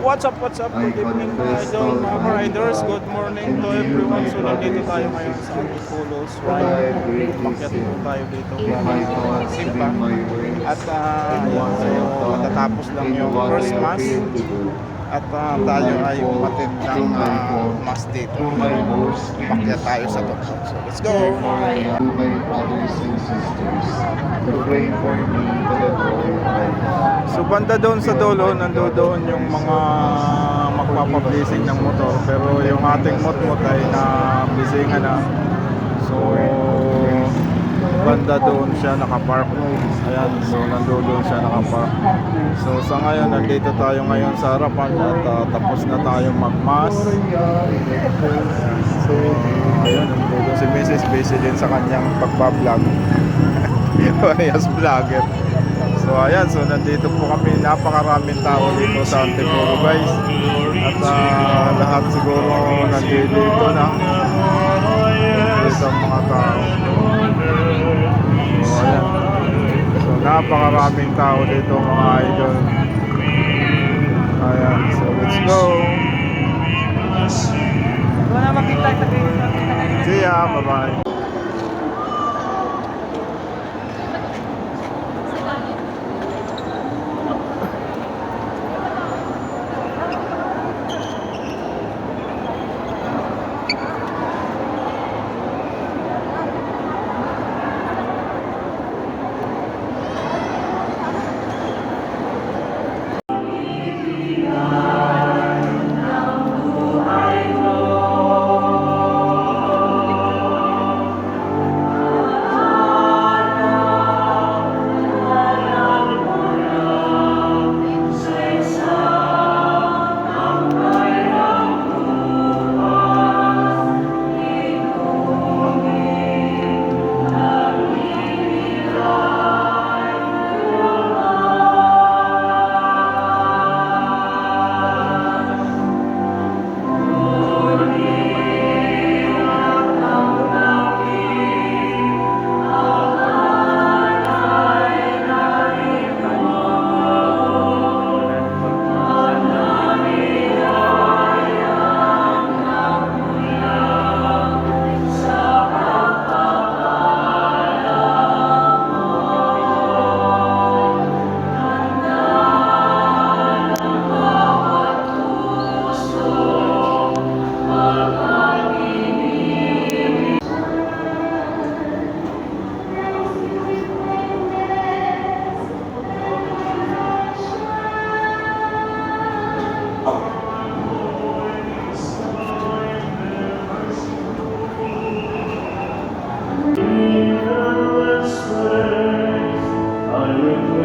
What's up? Good evening mga idol, mga riders. Good morning to everyone. So nandito tayo ngayon sa Antipolo's ride. Umakyat po tayo dito sa Simba. At ayan, so matatapos lang yung first mass. At tayo ay umatid ng mass dito. Umakyat tayo sa tuktok. So let's go! So banda doon sa dulo, nandoon yung mga magpapablessing ng motor. Pero yung ating motmot ay na-blessingan na. So banda doon siya nakapark. Ayan, so nandoon siya nakapark. So sa ngayon, nandito tayo ngayon sa harapan at tapos na tayo mag-mass. So ayun, nandoon si Mrs. busy din sa kanyang pagbablog. Yes, vlogger. So ayan, so nandito po kami, napakaraming tao dito sa Antipolo guys. At lahat siguro nandito na. Dito ang mga tao. So ayan. So napakaraming tao dito mga idol. Ayan, so let's go. Wala makita sa See ya, bye bye. I will